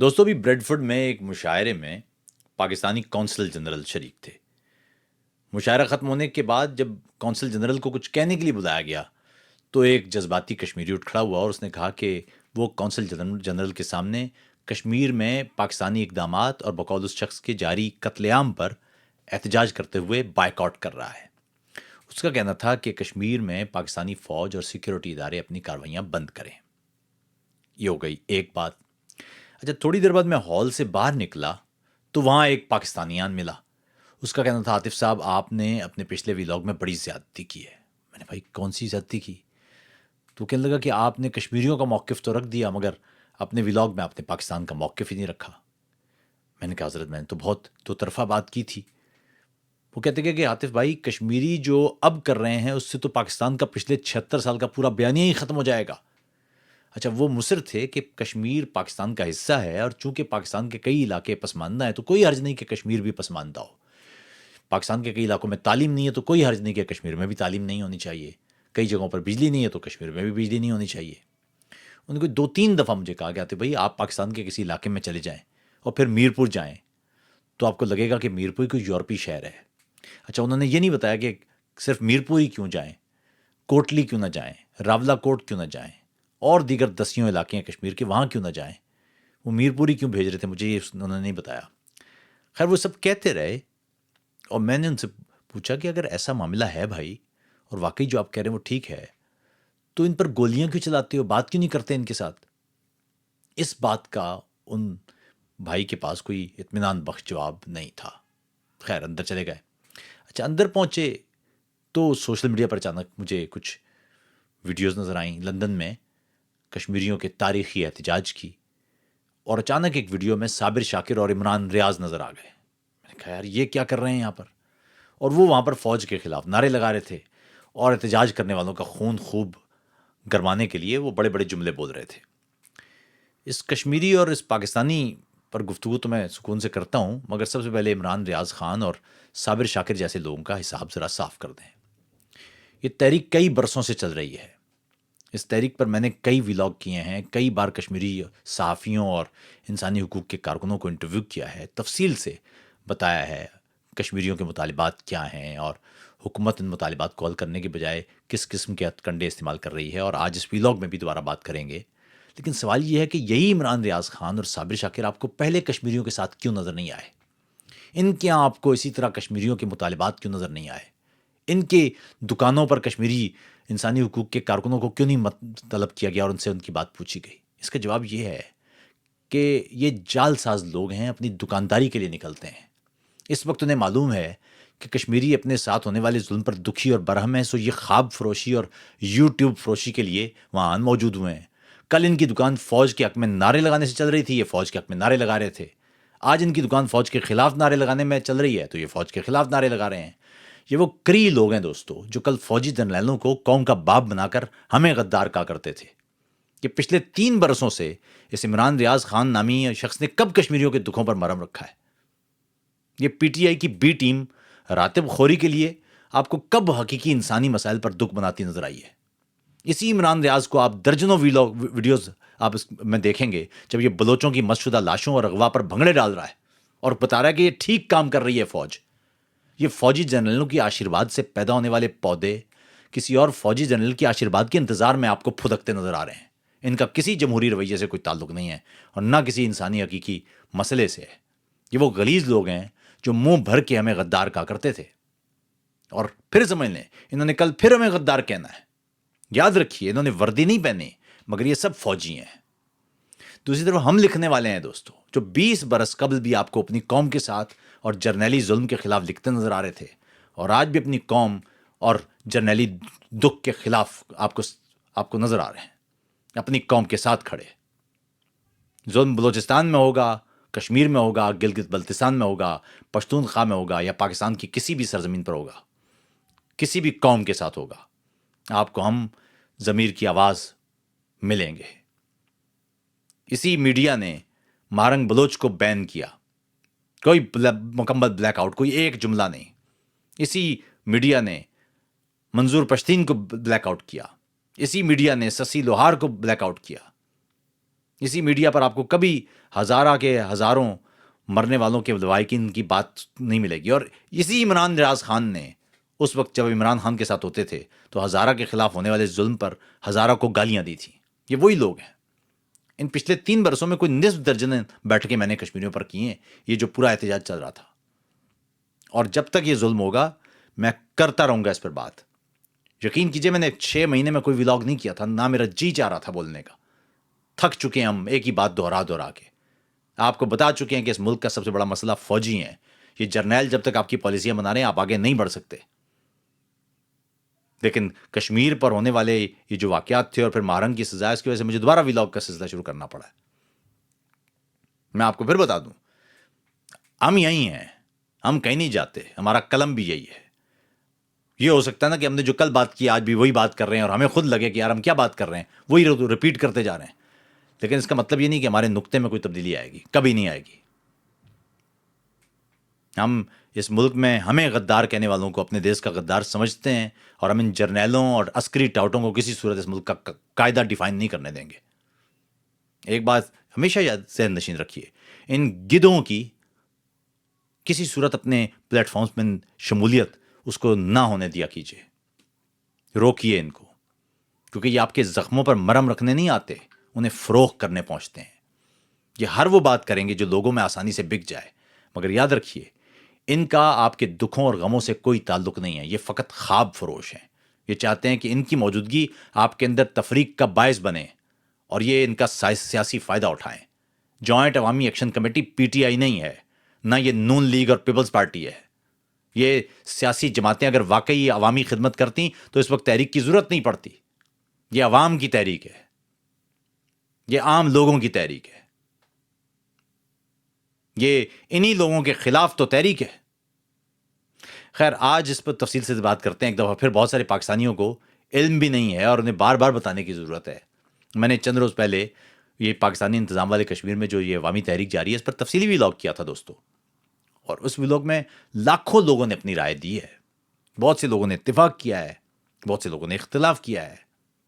دوستوں بھی بریڈفورڈ میں ایک مشاعرے میں پاکستانی کونسل جنرل شریک تھے۔ مشاعرہ ختم ہونے کے بعد جب کونسل جنرل کو کچھ کہنے کے لیے بلایا گیا تو ایک جذباتی کشمیری اٹھ کھڑا ہوا اور اس نے کہا کہ وہ کونسل جنرل کے سامنے کشمیر میں پاکستانی اقدامات اور بقول اس شخص کے جاری قتل عام پر احتجاج کرتے ہوئے بائیکاٹ کر رہا ہے۔ اس کا کہنا تھا کہ کشمیر میں پاکستانی فوج اور سیکیورٹی ادارے اپنی کارروائیاں بند کریں۔ یہ ہو گئی ایک بات۔ اچھا، تھوڑی دیر بعد میں ہال سے باہر نکلا تو وہاں ایک پاکستانیان ملا۔ اس کا کہنا تھا عاطف صاحب آپ نے اپنے پچھلے ویلاگ میں بڑی زیادتی کی ہے۔ میں نے بھائی کون سی زیادتی کی؟ تو کہنے لگا کہ آپ نے کشمیریوں کا موقف تو رکھ دیا مگر اپنے ویلاگ میں آپ نے پاکستان کا موقف ہی نہیں رکھا۔ میں نے کہا حضرت میں نے تو بہت دو طرفہ بات کی تھی۔ وہ کہتے کہ عاطف بھائی کشمیری جو اب کر رہے ہیں اس سے تو پاکستان کا پچھلے 76 سال کا پورا بیانیہ ہی ختم ہو جائے گا۔ اچھا، وہ مصر تھے کہ کشمیر پاکستان کا حصہ ہے اور چونکہ پاکستان کے کئی علاقے پسماندہ ہیں تو کوئی حرج نہیں کہ کشمیر بھی پسماندہ ہو۔ پاکستان کے کئی علاقوں میں تعلیم نہیں ہے تو کوئی حرج نہیں کہ کشمیر میں بھی تعلیم نہیں ہونی چاہیے۔ کئی جگہوں پر بجلی نہیں ہے تو کشمیر میں بھی بجلی نہیں ہونی چاہیے۔ انہوں نے 2-3 دفعہ مجھے کہا کہ بھائی آپ پاکستان کے کسی علاقے میں چلے جائیں اور پھر میرپور جائیں تو آپ کو لگے گا کہ میرپور کوئی یورپی شہر ہے۔ اچھا، انہوں نے یہ نہیں بتایا کہ صرف میرپور ہی کیوں جائیں، کوٹلی کیوں نہ جائیں، راولہ کوٹ کیوں نہ جائیں، اور دیگر دسیوں علاقے ہیں کشمیر کے وہاں کیوں نہ جائیں۔ وہ میرپوری کیوں بھیج رہے تھے مجھے یہ انہوں نے نہیں بتایا۔ خیر وہ سب کہتے رہے اور میں نے ان سے پوچھا کہ اگر ایسا معاملہ ہے بھائی اور واقعی جو آپ کہہ رہے ہیں وہ ٹھیک ہے تو ان پر گولیاں کیوں چلاتے ہو، بات کیوں نہیں کرتے ان کے ساتھ؟ اس بات کا ان بھائی کے پاس کوئی اطمینان بخش جواب نہیں تھا۔ خیر اندر چلے گئے۔ اچھا، اندر پہنچے تو سوشل میڈیا پر اچانک مجھے کچھ ویڈیوز نظر آئیں لندن میں کشمیریوں کے تاریخی احتجاج کی، اور اچانک ایک ویڈیو میں صابر شاکر اور عمران ریاض نظر آ گئے۔ میں نے کہا یار یہ کیا کر رہے ہیں یہاں پر؟ اور وہ وہاں پر فوج کے خلاف نعرے لگا رہے تھے اور احتجاج کرنے والوں کا خون خوب گرمانے کے لیے وہ بڑے بڑے جملے بول رہے تھے۔ اس کشمیری اور اس پاکستانی پر گفتگو تو میں سکون سے کرتا ہوں مگر سب سے پہلے عمران ریاض خان اور صابر شاکر جیسے لوگوں کا حساب ذرا صاف کر دیں۔ یہ تحریک کئی برسوں سے چل رہی ہے۔ اس تحریک پر میں نے کئی ویلاگ کیے ہیں، کئی بار کشمیری صحافیوں اور انسانی حقوق کے کارکنوں کو انٹرویو کیا ہے، تفصیل سے بتایا ہے کشمیریوں کے مطالبات کیا ہیں اور حکومت ان مطالبات کو حل کرنے کے بجائے کس قسم کے ہتھ کنڈے استعمال کر رہی ہے، اور آج اس ویلاگ میں بھی دوبارہ بات کریں گے۔ لیکن سوال یہ ہے کہ یہی عمران ریاض خان اور صابر شاکر آپ کو پہلے کشمیریوں کے ساتھ کیوں نظر نہیں آئے؟ ان کے یہاں آپ کو اسی طرح کشمیریوں کے مطالبات کیوں نظر نہیں آئے؟ ان کے دکانوں پر کشمیری انسانی حقوق کے کارکنوں کو کیوں نہیں طلب کیا گیا اور ان سے ان کی بات پوچھی گئی؟ اس کا جواب یہ ہے کہ یہ جال ساز لوگ ہیں، اپنی دکانداری کے لیے نکلتے ہیں۔ اس وقت انہیں معلوم ہے کہ کشمیری اپنے ساتھ ہونے والے ظلم پر دکھی اور برہم ہیں، سو یہ خواب فروشی اور یوٹیوب فروشی کے لیے وہاں موجود ہوئے ہیں۔ کل ان کی دکان فوج کے حق میں نعرے لگانے سے چل رہی تھی، یہ فوج کے حق میں نعرے لگا رہے تھے۔ آج ان کی دکان فوج کے خلاف نعرے لگانے میں چل رہی ہے تو یہ فوج کے خلاف نعرے لگا رہے ہیں۔ یہ وہ کری لوگ ہیں دوستو جو کل فوجی جرنیلوں کو قوم کا باپ بنا کر ہمیں غدار کہا کرتے تھے۔ یہ پچھلے 3 برسوں سے اس عمران ریاض خان نامی شخص نے کب کشمیریوں کے دکھوں پر مرہم رکھا ہے؟ یہ پی ٹی آئی کی بی ٹیم راتب خوری کے لیے آپ کو کب حقیقی انسانی مسائل پر دکھ بناتی نظر آئی ہے؟ اسی عمران ریاض کو آپ درجنوں ویڈیوز آپ اس میں دیکھیں گے جب یہ بلوچوں کی مسشدہ لاشوں اور اغوا پر بھنگڑے ڈال رہا ہے اور بتا رہا ہے کہ یہ ٹھیک کام کر رہی ہے فوج۔ یہ فوجی جنرلوں کی آشیرواد سے پیدا ہونے والے پودے کسی اور فوجی جنرل کے آشیرواد کے انتظار میں آپ کو پھدکتے نظر آ رہے ہیں۔ ان کا کسی جمہوری رویے سے کوئی تعلق نہیں ہے اور نہ کسی انسانی حقیقی مسئلے سے ہے۔ یہ وہ غلیظ لوگ ہیں جو منہ بھر کے ہمیں غدار کہا کرتے تھے، اور پھر سمجھ لیں انہوں نے کل پھر ہمیں غدار کہنا ہے۔ یاد رکھیے انہوں نے وردی نہیں پہنی مگر یہ سب فوجی ہیں۔ دوسری طرف ہم لکھنے والے ہیں دوستو جو 20 برس قبل بھی آپ کو اپنی قوم کے ساتھ اور جرنیلی ظلم کے خلاف لکھتے نظر آ رہے تھے، اور آج بھی اپنی قوم اور جرنیلی دکھ کے خلاف آپ کو نظر آ رہے ہیں، اپنی قوم کے ساتھ کھڑے۔ ظلم بلوچستان میں ہوگا، کشمیر میں ہوگا، گلگت بلتستان میں ہوگا، پشتونخوا میں ہوگا، یا پاکستان کی کسی بھی سرزمین پر ہوگا، کسی بھی قوم کے ساتھ ہوگا، آپ کو ہم ضمیر کی آواز ملیں گے۔ اسی میڈیا نے مارنگ بلوچ کو بین کیا، کوئی مکمل بلیک آؤٹ، کوئی ایک جملہ نہیں۔ اسی میڈیا نے منظور پشتین کو بلیک آؤٹ کیا، اسی میڈیا نے سسی لوہار کو بلیک آؤٹ کیا۔ اسی میڈیا پر آپ کو کبھی ہزارہ کے ہزاروں مرنے والوں کے لواحقین کی بات نہیں ملے گی. اور اسی عمران ریاض خان نے اس وقت جب عمران خان کے ساتھ ہوتے تھے تو ہزارہ کے خلاف ہونے والے ظلم پر ہزارہ کو گالیاں دی تھیں. یہ وہی لوگ ہیں. ان پچھلے 3 برسوں میں کوئی نصف درجن بیٹھکیں میں نے کشمیریوں پر کی ہیں، یہ جو پورا احتجاج چل رہا تھا. اور جب تک یہ ظلم ہوگا میں کرتا رہوں گا اس پر بات. یقین کیجئے میں نے 6 مہینے میں کوئی ولاگ نہیں کیا تھا، نہ میرا جی چاہ رہا تھا بولنے کا. تھک چکے ہیں ہم ایک ہی بات دہرا کے. آپ کو بتا چکے ہیں کہ اس ملک کا سب سے بڑا مسئلہ فوجی ہیں. یہ جرنیل جب تک آپ کی پالیسیاں بنا رہے ہیں آپ آگے نہیں بڑھ سکتے. لیکن کشمیر پر ہونے والے یہ جو واقعات تھے اور پھر مہرنگ کی سزا، اس کی وجہ سے مجھے دوبارہ ولاگ کا سلسلہ شروع کرنا پڑا ہے. میں آپ کو پھر بتا دوں، ہم یہی ہیں، ہم کہیں نہیں جاتے، ہمارا قلم بھی یہی ہے. یہ ہو سکتا ہے نا کہ ہم نے جو کل بات کی آج بھی وہی بات کر رہے ہیں اور ہمیں خود لگے کہ یار ہم کیا بات کر رہے ہیں، وہی رپیٹ کرتے جا رہے ہیں. لیکن اس کا مطلب یہ نہیں کہ ہمارے نقطے میں کوئی تبدیلی آئے گی، کبھی نہیں آئے گی. ہم اس ملک میں ہمیں غدار کہنے والوں کو اپنے دیش کا غدار سمجھتے ہیں، اور ہم ان جرنیلوں اور عسکری ٹاؤٹوں کو کسی صورت اس ملک کا قاعدہ ڈیفائن نہیں کرنے دیں گے. ایک بات ہمیشہ یاد ذہن نشین رکھیے، ان گدھوں کی کسی صورت اپنے پلیٹ فارمز میں شمولیت اس کو نہ ہونے دیا کیجیے. روکیے ان کو، کیونکہ یہ آپ کے زخموں پر مرہم رکھنے نہیں آتے، انہیں فروخت کرنے پہنچتے ہیں. یہ ہر وہ بات کریں گے جو لوگوں میں آسانی سے بک جائے. مگر یاد رکھیے ان کا آپ کے دکھوں اور غموں سے کوئی تعلق نہیں ہے. یہ فقط خواب فروش ہیں. یہ چاہتے ہیں کہ ان کی موجودگی آپ کے اندر تفریق کا باعث بنے اور یہ ان کا سیاسی فائدہ اٹھائیں. جوائنٹ عوامی action committee P T I نہیں ہے، نہ یہ نون لیگ اور پیپلز پارٹی ہے. یہ سیاسی جماعتیں اگر واقعی عوامی خدمت کرتی تو اس وقت تحریک کی ضرورت نہیں پڑتی. یہ عوام کی تحریک ہے، یہ عام لوگوں کی تحریک ہے، یہ انہی لوگوں کے خلاف تو تحریک ہے. خیر آج اس پر تفصیل سے بات کرتے ہیں ایک دفعہ پھر. بہت سارے پاکستانیوں کو علم بھی نہیں ہے اور انہیں بار بار بتانے کی ضرورت ہے. میں نے چند روز پہلے یہ پاکستانی انتظام والے کشمیر میں جو یہ عوامی تحریک جاری ہے اس پر تفصیلی ولاگ کیا تھا دوستو، اور اس ولاگ میں لاکھوں لوگوں نے اپنی رائے دی ہے. بہت سے لوگوں نے اتفاق کیا ہے، بہت سے لوگوں نے اختلاف کیا ہے.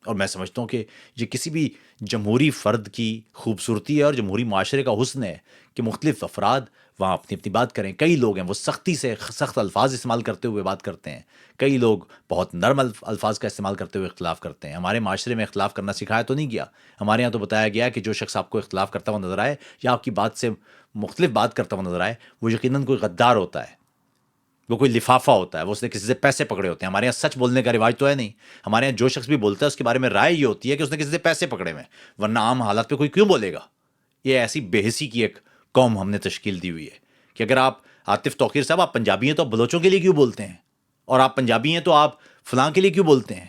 اور میں سمجھتا ہوں کہ یہ کسی بھی جمہوری فرد کی خوبصورتی ہے اور جمہوری معاشرے کا حسن ہے کہ مختلف افراد وہاں اپنی اپنی بات کریں. کئی لوگ ہیں وہ سختی سے سخت الفاظ استعمال کرتے ہوئے بات کرتے ہیں، کئی لوگ بہت نرم الفاظ کا استعمال کرتے ہوئے اختلاف کرتے ہیں. ہمارے معاشرے میں اختلاف کرنا سکھایا تو نہیں گیا. ہمارے یہاں تو بتایا گیا کہ جو شخص آپ کو اختلاف کرتا ہوا نظر آئے یا آپ کی بات سے مختلف بات کرتا ہوا نظر آئے وہ یقیناً کوئی غدار ہوتا ہے، وہ کوئی لفافہ ہوتا ہے، وہ اس نے کسی سے پیسے پکڑے ہوتے ہیں. ہمارے یہاں سچ بولنے کا رواج تو ہے نہیں. ہمارے یہاں جو شخص بھی بولتا ہے اس کے بارے میں رائے یہ ہوتی ہے کہ اس نے کسی سے پیسے پکڑے ہوئے ہیں، ورنہ عام حالات پہ کوئی کیوں بولے گا. یہ ایسی بے حسی کی ایک قوم ہم نے تشکیل دی ہوئی ہے کہ اگر آپ عاطف توقیر صاحب آپ پنجابی ہیں تو آپ بلوچوں کے لیے کیوں بولتے ہیں، اور آپ پنجابی ہیں تو آپ فلاں کے لیے کیوں بولتے ہیں،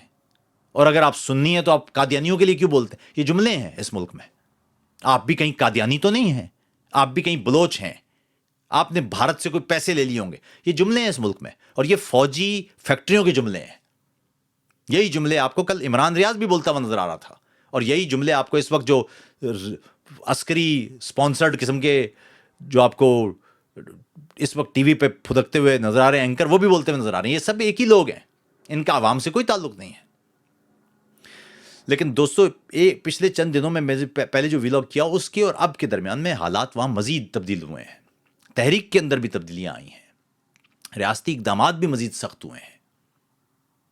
اور اگر آپ سنی ہیں تو آپ قادیانیوں کے لیے کیوں بولتے ہیں. یہ جملے ہیں اس ملک میں. آپ بھی کہیں قادیانی تو نہیں ہیں، آپ بھی کہیں بلوچ ہیں، آپ نے بھارت سے کوئی پیسے لے لیے ہوں گے. یہ جملے ہیں اس ملک میں، اور یہ فوجی فیکٹریوں کے جملے ہیں. یہی جملے آپ کو کل عمران ریاض بھی بولتا ہوا نظر آ رہا تھا، اور یہی جملے آپ کو اس وقت جو عسکری سپانسرڈ قسم کے جو آپ کو اس وقت ٹی وی پہ پھدکتے ہوئے نظر آ رہے ہیں اینکر، وہ بھی بولتے ہوئے نظر آ رہے ہیں. یہ سب ایک ہی لوگ ہیں، ان کا عوام سے کوئی تعلق نہیں ہے. لیکن دوستو پچھلے چند دنوں میں پہلے جو ولاگ کیا اس کے اور اب کے درمیان میں حالات وہاں مزید تبدیل ہوئے ہیں. تحریک کے اندر بھی تبدیلیاں آئی ہیں، ریاستی اقدامات بھی مزید سخت ہوئے ہیں،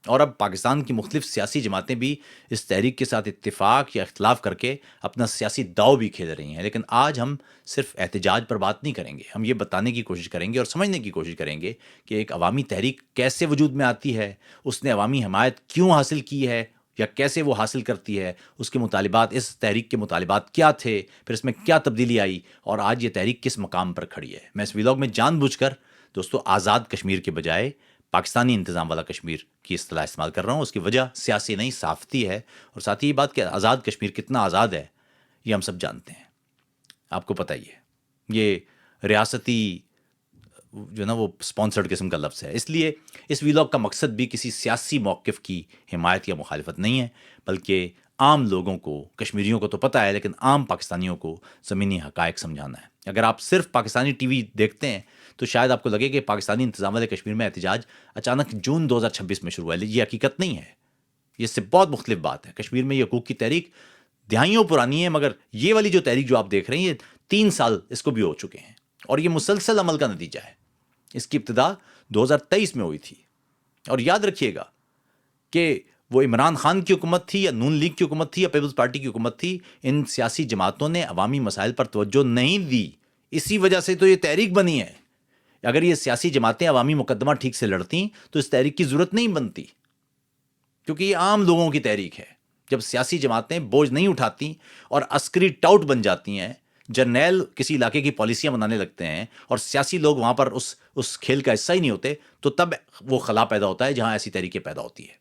اور اب پاکستان کی مختلف سیاسی جماعتیں بھی اس تحریک کے ساتھ اتفاق یا اختلاف کر کے اپنا سیاسی داؤ بھی کھیل رہی ہیں. لیکن آج ہم صرف احتجاج پر بات نہیں کریں گے، ہم یہ بتانے کی کوشش کریں گے اور سمجھنے کی کوشش کریں گے کہ ایک عوامی تحریک کیسے وجود میں آتی ہے، اس نے عوامی حمایت کیوں حاصل کی ہے یا کیسے وہ حاصل کرتی ہے، اس کے مطالبات، اس تحریک کے مطالبات کیا تھے، پھر اس میں کیا تبدیلی آئی، اور آج یہ تحریک کس مقام پر کھڑی ہے. میں اس ولاگ میں جان بوجھ کر دوستو آزاد کشمیر کے بجائے پاکستانی انتظام والا کشمیر کی اصطلاح استعمال کر رہا ہوں. اس کی وجہ سیاسی نہیں صحافتی ہے، اور ساتھ ہی یہ بات کہ آزاد کشمیر کتنا آزاد ہے یہ ہم سب جانتے ہیں. آپ کو پتہ ہی ہے یہ ریاستی جو نا وہ سپانسرڈ قسم کا لفظ ہے. اس لیے اس ولاگ کا مقصد بھی کسی سیاسی موقف کی حمایت یا مخالفت نہیں ہے، بلکہ عام لوگوں کو، کشمیریوں کو تو پتہ ہے لیکن عام پاکستانیوں کو زمینی حقائق سمجھانا ہے. اگر آپ صرف پاکستانی ٹی وی دیکھتے ہیں تو شاید آپ کو لگے کہ پاکستانی انتظام والے کشمیر میں احتجاج اچانک جون 2026 میں شروع ہوا ہے. یہ حقیقت نہیں ہے، یہ اس سے بہت مختلف بات ہے. کشمیر میں یہ حقوق کی تحریک دہائیوں پرانی ہے، مگر یہ والی جو تحریک جو آپ دیکھ رہے ہیں، یہ 3 سال اس کو بھی ہو چکے ہیں، اور یہ مسلسل عمل کا نتیجہ ہے۔ اس کی ابتدا 2023 میں ہوئی تھی، اور یاد رکھیے گا کہ وہ عمران خان کی حکومت تھی یا نون لیگ کی حکومت تھی یا پیپلز پارٹی کی حکومت تھی، ان سیاسی جماعتوں نے عوامی مسائل پر توجہ نہیں دی، اسی وجہ سے تو یہ تحریک بنی ہے۔ اگر یہ سیاسی جماعتیں عوامی مقدمہ ٹھیک سے لڑتیں تو اس تحریک کی ضرورت نہیں بنتی، کیونکہ یہ عام لوگوں کی تحریک ہے۔ جب سیاسی جماعتیں بوجھ نہیں اٹھاتی اور عسکری ٹاؤٹ بن جاتی ہیں، جرنیل کسی علاقے کی پالیسیاں بنانے لگتے ہیں اور سیاسی لوگ وہاں پر اس کھیل کا حصہ ہی نہیں ہوتے، تو تب وہ خلا پیدا ہوتا ہے جہاں ایسی تحریکیں پیدا ہوتی ہے۔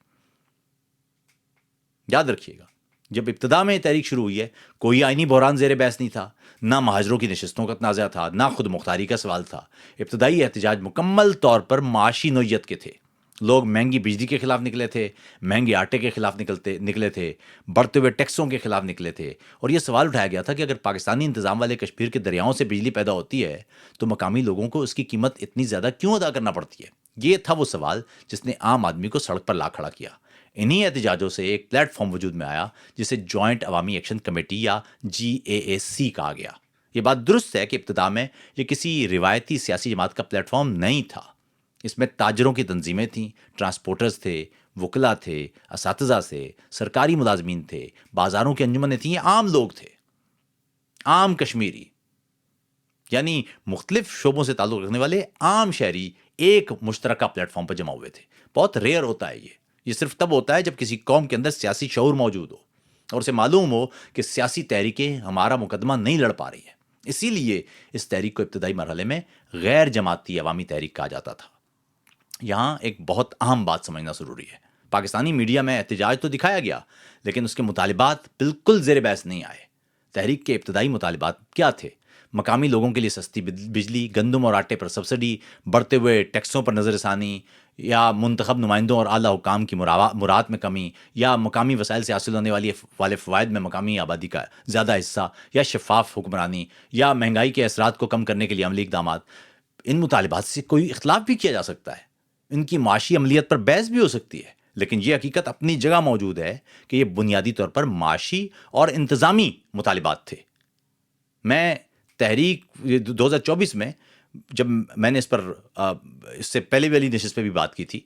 یاد رکھیے گا، جب ابتدا میں یہ تحریک شروع ہوئی ہے، کوئی آئینی بحران زیر بحث نہیں تھا، نہ مہاجروں کی نشستوں کا تنازع تھا، نہ خود مختاری کا سوال تھا۔ ابتدائی احتجاج مکمل طور پر معاشی نوعیت کے تھے۔ لوگ مہنگی بجلی کے خلاف نکلے تھے، مہنگے آٹے کے خلاف نکلے تھے، بڑھتے ہوئے ٹیکسوں کے خلاف نکلے تھے، اور یہ سوال اٹھایا گیا تھا کہ اگر پاکستانی انتظام والے کشمیر کے دریاؤں سے بجلی پیدا ہوتی ہے تو مقامی لوگوں کو اس کی قیمت اتنی زیادہ کیوں ادا کرنا پڑتی ہے؟ یہ تھا وہ سوال جس نے عام آدمی کو سڑک پر لا کھڑا کیا۔ انہی احتجاجوں سے ایک پلیٹ فارم وجود میں آیا جسے جوائنٹ عوامی ایکشن کمیٹی یا GAAC کہا گیا۔ یہ بات درست ہے کہ ابتدا میں یہ کسی روایتی سیاسی جماعت کا پلیٹ فارم نہیں تھا۔ اس میں تاجروں کی تنظیمیں تھیں، ٹرانسپورٹرز تھے، وکلا تھے، اساتذہ تھے، سرکاری ملازمین تھے، بازاروں کی انجمنیں تھیں، یہ عام لوگ تھے، عام کشمیری، یعنی مختلف شعبوں سے تعلق رکھنے والے عام شہری ایک مشترکہ پلیٹ فارم پر جمع ہوئے تھے۔ بہت ریئر ہوتا ہے یہ صرف تب ہوتا ہے جب کسی قوم کے اندر سیاسی شعور موجود ہو اور اسے معلوم ہو کہ سیاسی تحریکیں ہمارا مقدمہ نہیں لڑ پا رہی ہیں۔ اسی لیے اس تحریک کو ابتدائی مرحلے میں غیر جماعتی عوامی تحریک کہا جاتا تھا۔ یہاں ایک بہت اہم بات سمجھنا ضروری ہے۔ پاکستانی میڈیا میں احتجاج تو دکھایا گیا، لیکن اس کے مطالبات بالکل زیر بحث نہیں آئے۔ تحریک کے ابتدائی مطالبات کیا تھے؟ مقامی لوگوں کے لیے سستی بجلی، گندم اور آٹے پر سبسڈی، بڑھتے ہوئے ٹیکسوں پر نظر ثانی، یا منتخب نمائندوں اور اعلیٰ حکام کی مراد میں کمی، یا مقامی وسائل سے حاصل ہونے والے فوائد میں مقامی آبادی کا زیادہ حصہ، یا شفاف حکمرانی، یا مہنگائی کے اثرات کو کم کرنے کے لیے عملی اقدامات۔ ان مطالبات سے کوئی اختلاف بھی کیا جا سکتا ہے، ان کی معاشی عملیت پر بحث بھی ہو سکتی ہے، لیکن یہ حقیقت اپنی جگہ موجود ہے کہ یہ بنیادی طور پر معاشی اور انتظامی مطالبات تھے۔ میں تحریک 2024 میں جب میں نے اس سے پہلے والی نشست پہ بھی بات کی تھی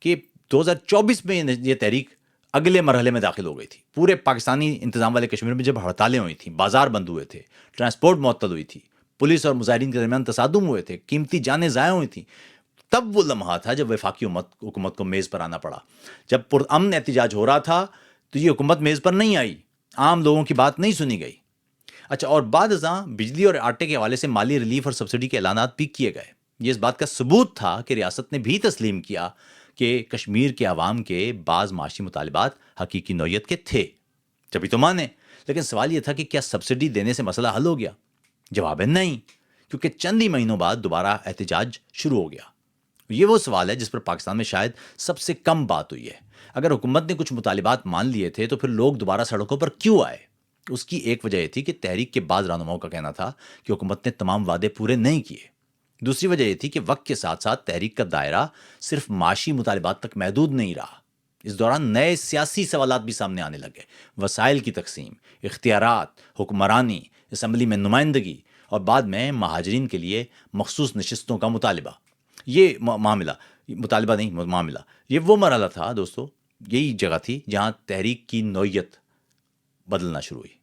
کہ 2024 میں یہ تحریک اگلے مرحلے میں داخل ہو گئی تھی۔ پورے پاکستانی انتظام والے کشمیر میں جب ہڑتالیں ہوئی تھیں، بازار بند ہوئے تھے، ٹرانسپورٹ معطل ہوئی تھی، پولیس اور مظاہرین کے درمیان تصادم ہوئے تھے، قیمتی جانیں ضائع ہوئی تھیں، تب وہ لمحہ تھا جب وفاقی حکومت کو میز پر آنا پڑا۔ جب پرامن احتجاج ہو رہا تھا تو یہ حکومت میز پر نہیں آئی، عام لوگوں کی بات نہیں سنی گئی۔ اچھا، اور بعد ازاں بجلی اور آٹے کے حوالے سے مالی ریلیف اور سبسڈی کے اعلانات بھی کیے گئے۔ یہ اس بات کا ثبوت تھا کہ ریاست نے بھی تسلیم کیا کہ کشمیر کے عوام کے بعض معاشی مطالبات حقیقی نوعیت کے تھے، جبھی تو مانے۔ لیکن سوال یہ تھا کہ کیا سبسڈی دینے سے مسئلہ حل ہو گیا؟ جواب ہے نہیں، کیونکہ چند ہی مہینوں بعد دوبارہ احتجاج شروع ہو گیا۔ یہ وہ سوال ہے جس پر پاکستان میں شاید سب سے کم بات ہوئی ہے۔ اگر حکومت نے کچھ مطالبات مان لیے تھے تو پھر لوگ دوبارہ سڑکوں پر کیوں آئے؟ اس کی ایک وجہ یہ تھی کہ تحریک کے بعض رہنماؤں کا کہنا تھا کہ حکومت نے تمام وعدے پورے نہیں کیے۔ دوسری وجہ یہ تھی کہ وقت کے ساتھ ساتھ تحریک کا دائرہ صرف معاشی مطالبات تک محدود نہیں رہا۔ اس دوران نئے سیاسی سوالات بھی سامنے آنے لگے، وسائل کی تقسیم، اختیارات، حکمرانی، اسمبلی میں نمائندگی، اور بعد میں مہاجرین کے لیے مخصوص نشستوں کا مطالبہ۔ یہ معاملہ یہ وہ مرحلہ تھا دوستو، یہی جگہ تھی جہاں تحریک کی نوعیت بدلنا شروع ہوئی۔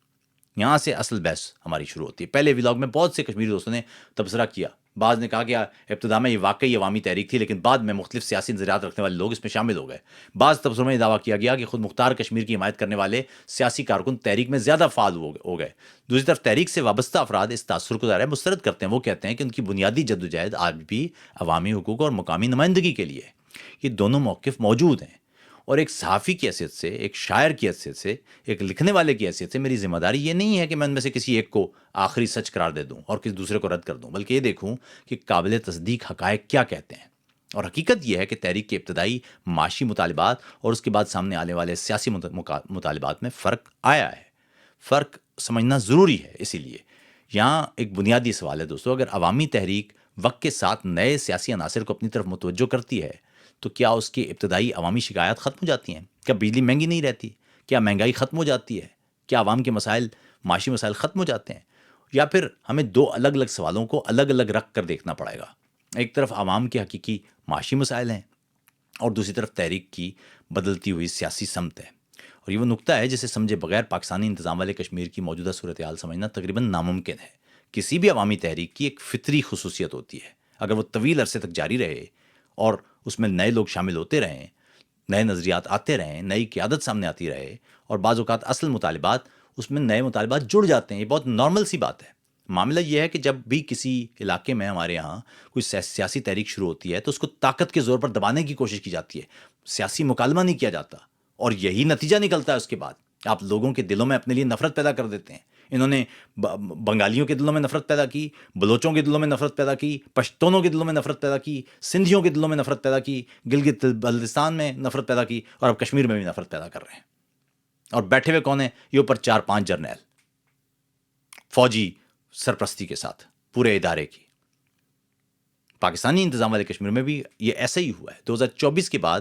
یہاں سے اصل بحث ہماری شروع ہوتی ہے۔ پہلے ولاگ میں بہت سے کشمیری دوستوں نے تبصرہ کیا، بعض نے کہا کہ ابتدا میں یہ واقعی عوامی تحریک تھی، لیکن بعد میں مختلف سیاسی نظریات رکھنے والے لوگ اس میں شامل ہو گئے۔ بعض تبصروں میں یہ دعویٰ کیا گیا کہ خود مختار کشمیر کی حمایت کرنے والے سیاسی کارکن تحریک میں زیادہ فعال ہو گئے۔ دوسری طرف تحریک سے وابستہ افراد اس تاثر کو ظاہر مسترد کرتے ہیں۔ وہ کہتے ہیں کہ ان کی بنیادی جدوجہد آج بھی عوامی حقوق اور مقامی نمائندگی کے لیے ہے۔ یہ دونوں موقف موجود ہیں، اور ایک صحافی کی حیثیت سے، ایک شاعر کی حیثیت سے، ایک لکھنے والے کی حیثیت سے میری ذمہ داری یہ نہیں ہے کہ میں ان میں سے کسی ایک کو آخری سچ قرار دے دوں اور کسی دوسرے کو رد کر دوں، بلکہ یہ دیکھوں کہ قابل تصدیق حقائق کیا کہتے ہیں۔ اور حقیقت یہ ہے کہ تحریک کے ابتدائی معاشی مطالبات اور اس کے بعد سامنے آنے والے سیاسی مطالبات میں فرق آیا ہے۔ فرق سمجھنا ضروری ہے۔ اسی لیے یہاں ایک بنیادی سوال ہے دوستو، اگر عوامی تحریک وقت کے ساتھ نئے سیاسی عناصر کو اپنی طرف متوجہ کرتی ہے تو کیا اس کی ابتدائی عوامی شکایات ختم ہو جاتی ہیں؟ کیا بجلی مہنگی نہیں رہتی؟ کیا مہنگائی ختم ہو جاتی ہے؟ کیا عوام کے مسائل، معاشی مسائل ختم ہو جاتے ہیں؟ یا پھر ہمیں دو الگ الگ سوالوں کو الگ الگ رکھ کر دیکھنا پڑے گا؟ ایک طرف عوام کے حقیقی معاشی مسائل ہیں اور دوسری طرف تحریک کی بدلتی ہوئی سیاسی سمت ہے، اور یہ وہ نقطہ ہے جسے سمجھے بغیر پاکستانی انتظام والے کشمیر کی موجودہ صورتحال سمجھنا تقریباً ناممکن ہے۔ کسی بھی عوامی تحریک کی ایک فطری خصوصیت ہوتی ہے، اگر وہ طویل عرصے تک جاری رہے اور اس میں نئے لوگ شامل ہوتے رہیں، نئے نظریات آتے رہیں، نئی قیادت سامنے آتی رہے، اور بعض اوقات اصل مطالبات، اس میں نئے مطالبات جڑ جاتے ہیں، یہ بہت نارمل سی بات ہے۔ معاملہ یہ ہے کہ جب بھی کسی علاقے میں ہمارے ہاں کوئی سیاسی تحریک شروع ہوتی ہے تو اس کو طاقت کے زور پر دبانے کی کوشش کی جاتی ہے، سیاسی مکالمہ نہیں کیا جاتا، اور یہی نتیجہ نکلتا ہے اس کے بعد۔ آپ لوگوں کے دلوں میں اپنے لیے نفرت پیدا کر دیتے ہیں۔ انہوں نے بنگالیوں کے دلوں میں نفرت پیدا کی، بلوچوں کے دلوں میں نفرت پیدا کی، پشتونوں کے دلوں میں نفرت پیدا کی، سندھیوں کے دلوں میں نفرت پیدا کی، گلگت بلتستان میں نفرت پیدا کی، اور اب کشمیر میں بھی نفرت پیدا کر رہے ہیں۔ اور بیٹھے ہوئے کون ہیں؟ یہ اوپر 4-5 جرنیل فوجی سرپرستی کے ساتھ پورے ادارے کی۔ پاکستانی انتظام والے کشمیر میں بھی یہ ایسا ہی ہوا ہے۔ 2024 کے بعد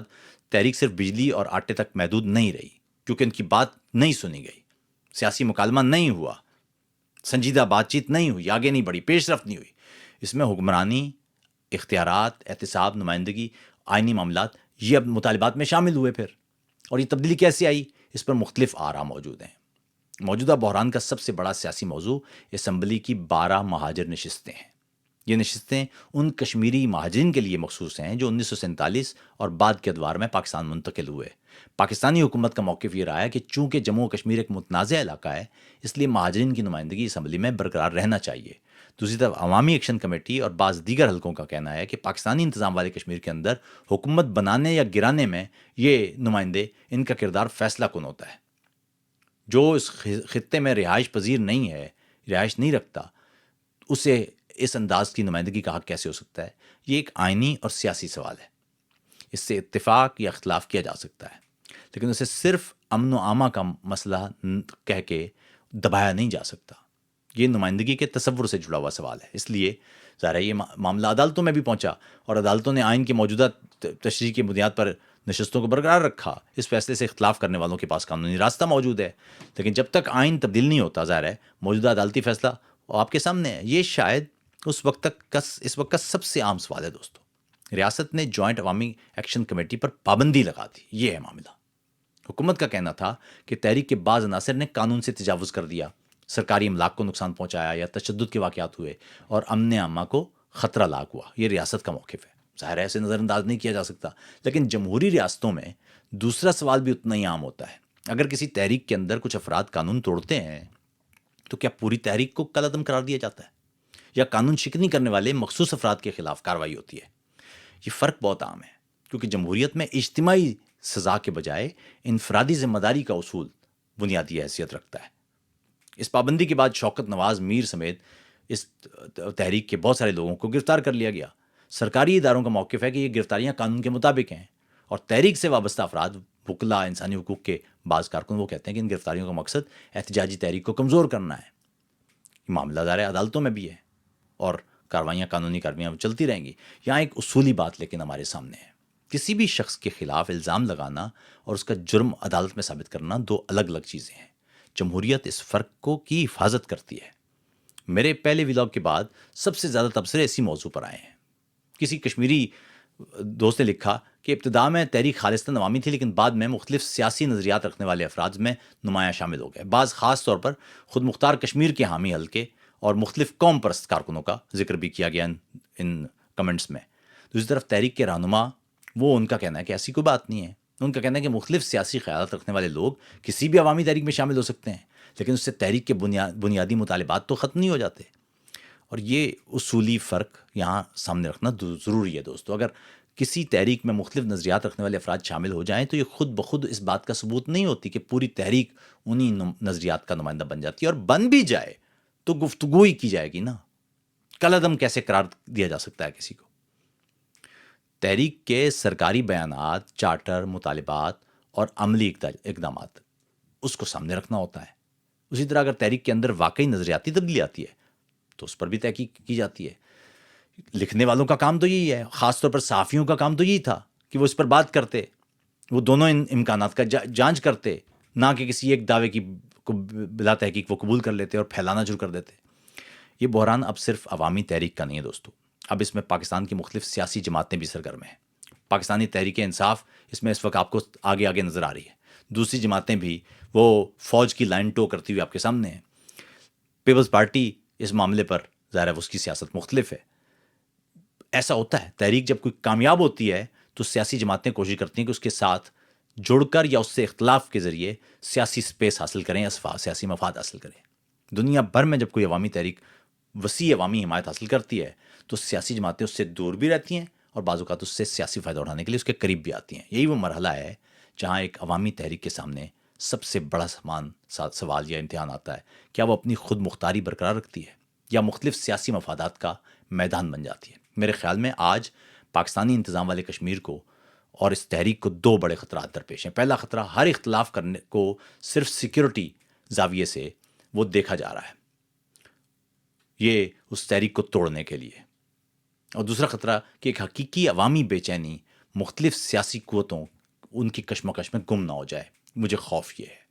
تحریک صرف بجلی اور آٹے تک محدود نہیں رہی، کیونکہ ان کی بات نہیں سنی گئی، سیاسی مکالمہ نہیں ہوا، سنجیدہ بات چیت نہیں ہوئی، آگے نہیں بڑھی، پیش رفت نہیں ہوئی۔ اس میں حکمرانی، اختیارات، احتساب، نمائندگی، آئینی معاملات، یہ اب مطالبات میں شامل ہوئے پھر۔ اور یہ تبدیلی کیسے آئی؟ اس پر مختلف آراء موجود ہیں۔ موجودہ بحران کا سب سے بڑا سیاسی موضوع اسمبلی کی 12 مہاجر نشستیں ہیں۔ یہ نشستیں ان کشمیری مہاجرین کے لیے مخصوص ہیں جو 1947 اور بعد کے ادوار میں پاکستان منتقل ہوئے۔ پاکستانی حکومت کا موقف یہ رہا ہے کہ چونکہ جموں و کشمیر ایک متنازع علاقہ ہے، اس لیے مہاجرین کی نمائندگی اسمبلی میں برقرار رہنا چاہیے۔ دوسری طرف عوامی ایکشن کمیٹی اور بعض دیگر حلقوں کا کہنا ہے کہ پاکستانی انتظام والے کشمیر کے اندر حکومت بنانے یا گرانے میں یہ نمائندے، ان کا کردار فیصلہ کن ہوتا ہے۔ جو اس خطے میں رہائش پذیر نہیں ہے، رہائش نہیں رکھتا، اسے اس انداز کی نمائندگی کا حق کیسے ہو سکتا ہے؟ یہ ایک آئینی اور سیاسی سوال ہے۔ اس سے اتفاق یا اختلاف کیا جا سکتا ہے، لیکن اسے صرف امن و امان کا مسئلہ کہہ کے دبایا نہیں جا سکتا۔ یہ نمائندگی کے تصور سے جڑا ہوا سوال ہے، اس لیے ظاہر ہے یہ معاملہ عدالتوں میں بھی پہنچا، اور عدالتوں نے آئین کی موجودہ تشریح کی بنیاد پر نشستوں کو برقرار رکھا۔ اس فیصلے سے اختلاف کرنے والوں کے پاس قانونی راستہ موجود ہے، لیکن جب تک آئین تبدیل نہیں ہوتا، ظاہر ہے موجودہ عدالتی فیصلہ آپ کے سامنے ہے۔ یہ شاید اس وقت کا سب سے عام سوال ہے دوستو۔ ریاست نے جوائنٹ عوامی ایکشن کمیٹی پر پابندی لگا دی، یہ ہے معاملہ۔ حکومت کا کہنا تھا کہ تحریک کے بعض عناصر نے قانون سے تجاوز کر دیا، سرکاری املاک کو نقصان پہنچایا یا تشدد کے واقعات ہوئے، اور امن عامہ کو خطرہ لاحق ہوا۔ یہ ریاست کا موقف ہے، ظاہر ہے اسے نظر انداز نہیں کیا جا سکتا۔ لیکن جمہوری ریاستوں میں دوسرا سوال بھی اتنا ہی عام ہوتا ہے۔ اگر کسی تحریک کے اندر کچھ افراد قانون توڑتے ہیں تو کیا پوری تحریک کو کالعدم قرار دیا جاتا ہے، یا قانون شکنی کرنے والے مخصوص افراد کے خلاف کارروائی ہوتی ہے؟ یہ فرق بہت عام ہے، کیونکہ جمہوریت میں اجتماعی سزا کے بجائے انفرادی ذمہ داری کا اصول بنیادی حیثیت رکھتا ہے۔ اس پابندی کے بعد شوکت نواز میر سمیت اس تحریک کے بہت سارے لوگوں کو گرفتار کر لیا گیا۔ سرکاری اداروں کا موقف ہے کہ یہ گرفتاریاں قانون کے مطابق ہیں، اور تحریک سے وابستہ افراد، وکلا، انسانی حقوق کے بعض کارکن، وہ کہتے ہیں کہ ان گرفتاریوں کا مقصد احتجاجی تحریک کو کمزور کرنا ہے۔ معاملہ دار عدالتوں میں بھی ہے، اور کاروائیاں، قانونی کاروائیاں چلتی رہیں گی۔ یہاں ایک اصولی بات لیکن ہمارے سامنے ہے، کسی بھی شخص کے خلاف الزام لگانا اور اس کا جرم عدالت میں ثابت کرنا دو الگ الگ چیزیں ہیں۔ جمہوریت اس فرق کی حفاظت کرتی ہے۔ میرے پہلے ولاگ کے بعد سب سے زیادہ تبصرے اسی موضوع پر آئے ہیں۔ کسی کشمیری دوست نے لکھا کہ ابتدا میں تحریک خالصتاً عوامی تھی، لیکن بعد میں مختلف سیاسی نظریات رکھنے والے افراد میں نمایاں شامل ہو گئے۔ بعض خاص طور پر خود مختار کشمیر کے حامی حلقے اور مختلف قوم پرست کارکنوں کا ذکر بھی کیا گیا ان کمنٹس میں۔ دوسری طرف تحریک کے رہنما، وہ ان کا کہنا ہے کہ ایسی کوئی بات نہیں ہے۔ ان کا کہنا ہے کہ مختلف سیاسی خیالات رکھنے والے لوگ کسی بھی عوامی تحریک میں شامل ہو سکتے ہیں، لیکن اس سے تحریک کے بنیادی مطالبات تو ختم نہیں ہو جاتے۔ اور یہ اصولی فرق یہاں سامنے رکھنا ضروری ہے دوستو۔ اگر کسی تحریک میں مختلف نظریات رکھنے والے افراد شامل ہو جائیں تو یہ خود بخود اس بات کا ثبوت نہیں ہوتی کہ پوری تحریک انہی نظریات کا نمائندہ بن جاتی ہے، اور بن بھی جائے تو گفتگو ہی کی جائے گی نا۔ کالعدم کیسے قرار دیا جا سکتا ہے کسی کو؟ تحریک کے سرکاری بیانات، چارٹر، مطالبات اور عملی اقدامات، اس کو سامنے رکھنا ہوتا ہے۔ اسی طرح اگر تحریک کے اندر واقعی نظریاتی تبدیلی آتی ہے تو اس پر بھی تحقیق کی جاتی ہے۔ لکھنے والوں کا کام تو یہی ہے، خاص طور پر صحافیوں کا کام تو یہی تھا کہ وہ اس پر بات کرتے، وہ دونوں امکانات کا جانچ کرتے، نہ کہ کسی ایک دعوے کی کو بلا تحقیق وہ قبول کر لیتے اور پھیلانا شروع کر دیتے. یہ بحران اب صرف عوامی تحریک کا نہیں ہے دوستو، اب اس میں پاکستان کی مختلف سیاسی جماعتیں بھی سرگرم ہیں. پاکستانی تحریک انصاف اس میں اس وقت آپ کو آگے آگے نظر آ رہی ہے. دوسری جماعتیں بھی وہ فوج کی لائن ٹو کرتی ہوئی آپ کے سامنے ہیں. پیپلز پارٹی اس معاملے پر ظاہر ہے اس کی سیاست مختلف ہے. ایسا ہوتا ہے، تحریک جب کوئی کامیاب ہوتی ہے تو سیاسی جماعتیں کوشش کرتی ہیں کہ اس کے ساتھ جڑ کر یا اس سے اختلاف کے ذریعے سیاسی سپیس حاصل کریں یا سیاسی مفاد حاصل کریں. دنیا بھر میں جب کوئی عوامی تحریک وسیع عوامی حمایت حاصل کرتی ہے تو سیاسی جماعتیں اس سے دور بھی رہتی ہیں اور بعض اوقات اس سے سیاسی فائدہ اٹھانے کے لیے اس کے قریب بھی آتی ہیں. یہی وہ مرحلہ ہے جہاں ایک عوامی تحریک کے سامنے سب سے بڑا سوال یا امتحان آتا ہے، کیا وہ اپنی خود مختاری برقرار رکھتی ہے یا مختلف سیاسی مفادات کا میدان بن جاتی ہے. میرے خیال میں آج پاکستانی انتظام والے کشمیر کو اور اس تحریک کو دو بڑے خطرات درپیش ہیں. پہلا خطرہ، ہر اختلاف کرنے کو صرف سیکیورٹی زاویے سے وہ دیکھا جا رہا ہے، یہ اس تحریک کو توڑنے کے لیے. اور دوسرا خطرہ کہ ایک حقیقی عوامی بے چینی مختلف سیاسی قوتوں ان کی کشمکش میں گم نہ ہو جائے. مجھے خوف یہ ہے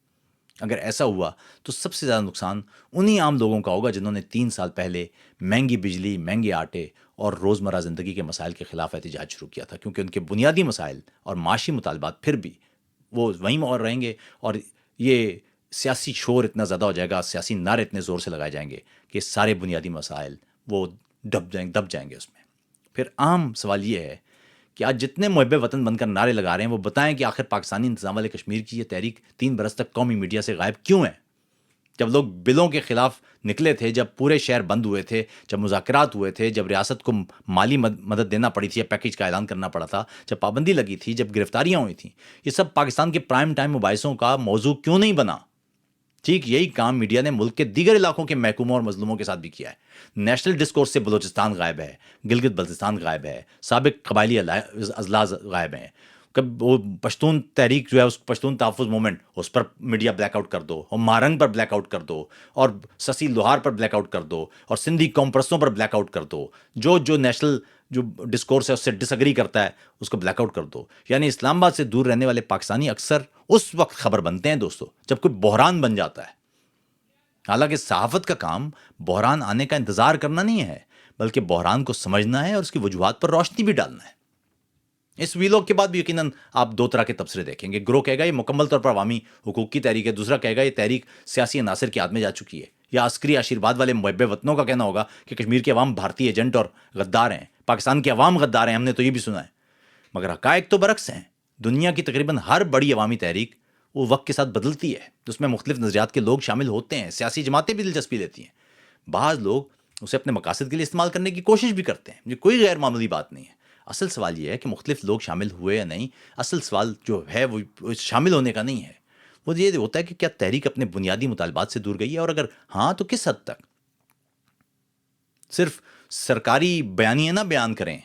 اگر ایسا ہوا تو سب سے زیادہ نقصان انہی عام لوگوں کا ہوگا جنہوں نے 3 سال پہلے مہنگی بجلی، مہنگے آٹے اور روزمرہ زندگی کے مسائل کے خلاف احتجاج شروع کیا تھا، کیونکہ ان کے بنیادی مسائل اور معاشی مطالبات پھر بھی وہ وہیں اور رہیں گے. اور یہ سیاسی شور اتنا زیادہ ہو جائے گا، سیاسی نعرے اتنے زور سے لگائے جائیں گے کہ سارے بنیادی مسائل وہ دب جائیں گے اس میں. پھر عام سوال یہ ہے کہ آج جتنے محب وطن بن کر نعرے لگا رہے ہیں وہ بتائیں کہ آخر پاکستانی انتظام والے کشمیر کی یہ تحریک 3 برس تک قومی میڈیا سے غائب کیوں ہے؟ جب لوگ بلوں کے خلاف نکلے تھے، جب پورے شہر بند ہوئے تھے، جب مذاکرات ہوئے تھے، جب ریاست کو مالی مدد دینا پڑی تھی یا پیکیج کا اعلان کرنا پڑا تھا، جب پابندی لگی تھی، جب گرفتاریاں ہوئی تھیں، یہ سب پاکستان کے پرائم ٹائم مباحثوں کا موضوع کیوں نہیں بنا؟ ٹھیک یہی کام میڈیا نے ملک کے دیگر علاقوں کے محکوموں اور مظلوموں کے ساتھ بھی کیا ہے. نیشنل ڈسکورس سے بلوچستان غائب ہے، گلگت بلتستان غائب ہے، سابق قبائلی اضلاع غائب ہیں. وہ پشتون تحریک جو ہے، اس پشتون تحفظ موومنٹ، اس پر میڈیا بلیک آؤٹ کر دو، اور مارنگ پر بلیک آؤٹ کر دو، اور سسی لوہار پر بلیک آؤٹ کر دو، اور سندھی قوم پرستوں پر بلیک آؤٹ کر دو. جو نیشنل جو ڈسکورس ہے اس سے ڈس ایگری کرتا ہے اس کو بلیک آؤٹ کر دو. یعنی اسلام آباد سے دور رہنے والے پاکستانی اکثر اس وقت خبر بنتے ہیں دوستو جب کوئی بحران بن جاتا ہے. حالانکہ صحافت کا کام بحران آنے کا انتظار کرنا نہیں ہے، بلکہ بحران کو سمجھنا ہے اور اس کی وجوہات پر روشنی بھی ڈالنا ہے. اس ویلوگ کے بعد بھی یقیناً آپ 2 طرح کے تبصرے دیکھیں گے. گروہ کہے گا یہ مکمل طور پر عوامی حقوق کی تحریک ہے، دوسرا کہے گا یہ تحریک سیاسی عناصر کے ہاتھ میں جا چکی ہے. یا عسکری آشیرواد والے محب وطنوں کا کہنا ہوگا کہ کشمیر کے عوام بھارتی ایجنٹ اور غدار ہیں، پاکستان کے عوام غدار ہیں، ہم نے تو یہ بھی سنا ہے. مگر حقائق تو برعکس ہیں. دنیا کی تقریباً ہر بڑی عوامی تحریک وہ وقت کے ساتھ بدلتی ہے، اس میں مختلف نظریات کے لوگ شامل ہوتے ہیں، سیاسی جماعتیں بھی دلچسپی لیتی ہیں. بعض لوگ اسے اپنے مقاصد کے لیے استعمال کرنے کی کوشش بھی کرتے ہیں، یہ کوئی غیر معمولی بات نہیں ہے. اصل سوال یہ ہے کہ مختلف لوگ شامل ہوئے یا نہیں. اصل سوال جو ہے وہ شامل ہونے کا نہیں ہے، وہ یہ ہوتا ہے کہ کیا تحریک اپنے بنیادی مطالبات سے دور گئی ہے، اور اگر ہاں تو کس حد تک. صرف سرکاری بیانیے نہ بیان کریں.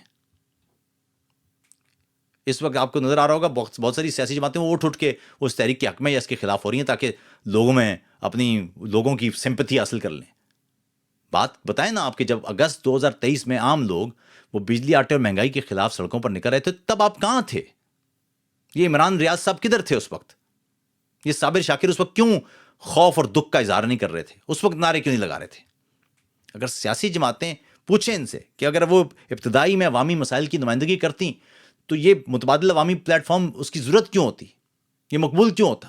اس وقت آپ کو نظر آ رہا ہوگا بہت ساری سیاسی جماعتیں وہ اٹھ کے اس تحریک کے حق میں یا اس کے خلاف ہو رہی ہیں تاکہ لوگوں کی سمپتھی حاصل کر لیں. بات بتائیں نا آپ کہ جب اگست 2023 میں عام لوگ وہ بجلی، آٹے اور مہنگائی کے خلاف سڑکوں پر نکل رہے تھے، تب آپ کہاں تھے؟ یہ عمران ریاض صاحب کدھر تھے اس وقت؟ یہ صابر شاکر اس وقت کیوں خوف اور دکھ کا اظہار نہیں کر رہے تھے؟ اس وقت نعرے کیوں نہیں لگا رہے تھے؟ اگر سیاسی جماعتیں پوچھیں ان سے کہ اگر وہ ابتدائی میں عوامی مسائل کی نمائندگی کرتی تو یہ متبادل عوامی پلیٹ فارم اس کی ضرورت کیوں ہوتی؟ یہ مقبول کیوں ہوتا؟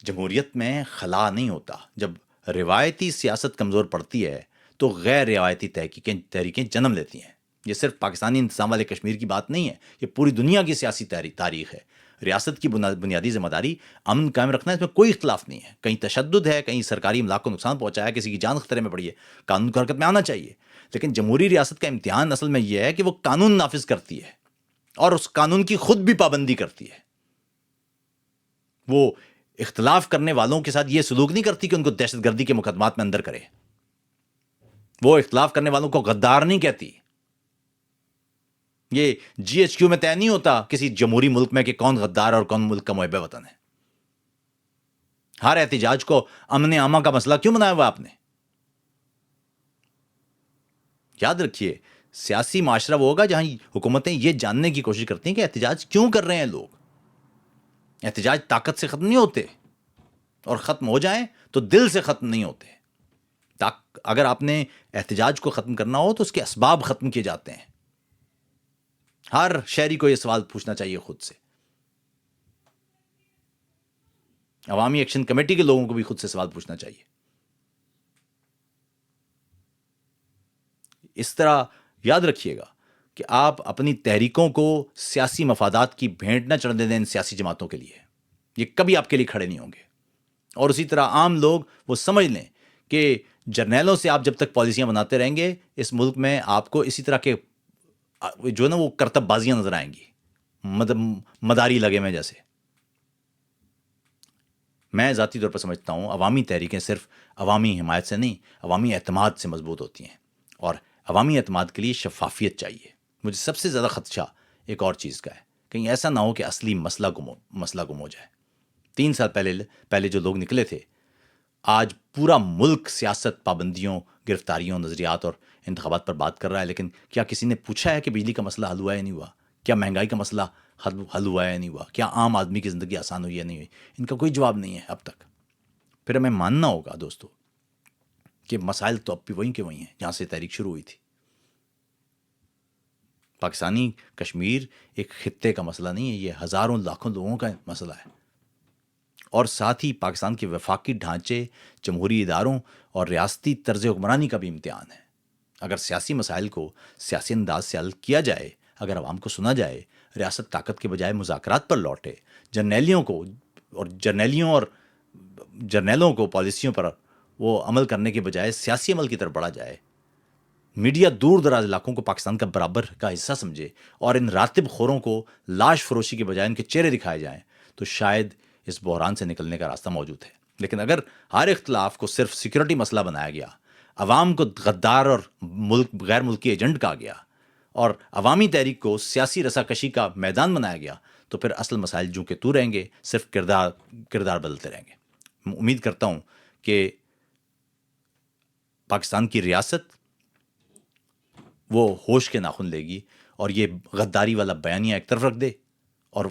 جمہوریت میں خلا نہیں ہوتا. جب روایتی سیاست کمزور پڑتی ہے تو غیر روایتی تحریکیں جنم لیتی ہیں. یہ صرف پاکستانی انتظام والے کشمیر کی بات نہیں ہے، یہ پوری دنیا کی سیاسی تاریخ ہے. ریاست کی بنیادی ذمہ داری امن قائم رکھنا ہے، اس میں کوئی اختلاف نہیں ہے. کہیں تشدد ہے، کہیں سرکاری املاک کو نقصان پہنچایا ہے، کسی کی جان خطرے میں پڑی ہے، قانون کو حرکت میں آنا چاہیے. لیکن جمہوری ریاست کا امتحان اصل میں یہ ہے کہ وہ قانون نافذ کرتی ہے اور اس قانون کی خود بھی پابندی کرتی ہے. وہ اختلاف کرنے والوں کے ساتھ یہ سلوک نہیں کرتی کہ ان کو دہشت گردی کے مقدمات میں اندر کرے. وہ اختلاف کرنے والوں کو غدار نہیں کہتی. یہ جی ایچ کیو میں طے نہیں ہوتا کسی جمہوری ملک میں کہ کون غدار اور کون ملک کا محب وطن ہے. ہر احتجاج کو امن عامہ کا مسئلہ کیوں بنایا ہوا آپ نے؟ یاد رکھیے، سیاسی معاشرہ وہ ہوگا جہاں حکومتیں یہ جاننے کی کوشش کرتی ہیں کہ احتجاج کیوں کر رہے ہیں لوگ. احتجاج طاقت سے ختم نہیں ہوتے، اور ختم ہو جائیں تو دل سے ختم نہیں ہوتے. اگر آپ نے احتجاج کو ختم کرنا ہو تو اس کے اسباب ختم کیے جاتے ہیں. ہر شہری کو یہ سوال پوچھنا چاہیے خود سے. عوامی ایکشن کمیٹی کے لوگوں کو بھی خود سے سوال پوچھنا چاہیے. اس طرح یاد رکھیے گا کہ آپ اپنی تحریکوں کو سیاسی مفادات کی بھینٹ نہ چڑھنے دیں ان سیاسی جماعتوں کے لیے. یہ کبھی آپ کے لیے کھڑے نہیں ہوں گے. اور اسی طرح عام لوگ وہ سمجھ لیں کہ جرنیلوں سے آپ جب تک پالیسیاں بناتے رہیں گے اس ملک میں آپ کو اسی طرح کے جو ہے نا وہ کرتب بازیاں نظر آئیں گی، مداری لگے میں جیسے. میں ذاتی طور پر سمجھتا ہوں عوامی تحریکیں صرف عوامی حمایت سے نہیں، عوامی اعتماد سے مضبوط ہوتی ہیں. اور عوامی اعتماد کے لیے شفافیت چاہیے. مجھے سب سے زیادہ خدشہ ایک اور چیز کا ہے، کہیں ایسا نہ ہو کہ اصلی مسئلہ گم ہو جائے. 3 سال پہلے جو لوگ نکلے تھے، آج پورا ملک سیاست، پابندیوں، گرفتاریوں، نظریات اور انتخابات پر بات کر رہا ہے، لیکن کیا کسی نے پوچھا ہے کہ بجلی کا مسئلہ حل ہوا یا نہیں ہوا؟ کیا مہنگائی کا مسئلہ حل ہوا یا نہیں ہوا؟ کیا عام آدمی کی زندگی آسان ہوئی یا نہیں ہوئی؟ ان کا کوئی جواب نہیں ہے اب تک. پھر ہمیں ماننا ہوگا دوستو کہ مسائل تو اب بھی وہیں کے وہیں ہیں جہاں سے تحریک شروع ہوئی تھی. پاکستانی کشمیر ایک خطے کا مسئلہ نہیں ہے، یہ ہزاروں لاکھوں لوگوں کا مسئلہ ہے. اور ساتھ ہی پاکستان کے وفاقی ڈھانچے، جمہوری اداروں اور ریاستی طرز حکمرانی کا بھی امتحان ہے. اگر سیاسی مسائل کو سیاسی انداز سے حل کیا جائے، اگر عوام کو سنا جائے، ریاست طاقت کے بجائے مذاکرات پر لوٹے، جرنیلوں کو پالیسیوں پر وہ عمل کرنے کے بجائے سیاسی عمل کی طرف بڑھا جائے، میڈیا دور دراز علاقوں کو پاکستان کا برابر کا حصہ سمجھے اور ان راتب خوروں کو لاش فروشی کے بجائے ان کے چہرے دکھائے جائیں، تو شاید اس بحران سے نکلنے کا راستہ موجود ہے. لیکن اگر ہر اختلاف کو صرف سیکورٹی مسئلہ بنایا گیا، عوام کو غدار اور غیر ملکی ایجنٹ کہا گیا اور عوامی تحریک کو سیاسی رساکشی کا میدان بنایا گیا، تو پھر اصل مسائل جو کہ تو رہیں گے، صرف کردار بدلتے رہیں گے. امید کرتا ہوں کہ پاکستان کی ریاست وہ ہوش کے ناخن لے گی اور یہ غداری والا بیانیہ ایک طرف رکھ دے اور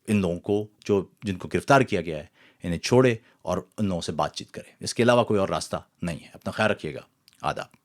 ان لوگوں کو جن کو گرفتار کیا گیا ہے انہیں چھوڑے اور ان لوگوں سے بات چیت کرے. اس کے علاوہ کوئی اور راستہ نہیں ہے. اپنا خیال رکھیے گا. آداب.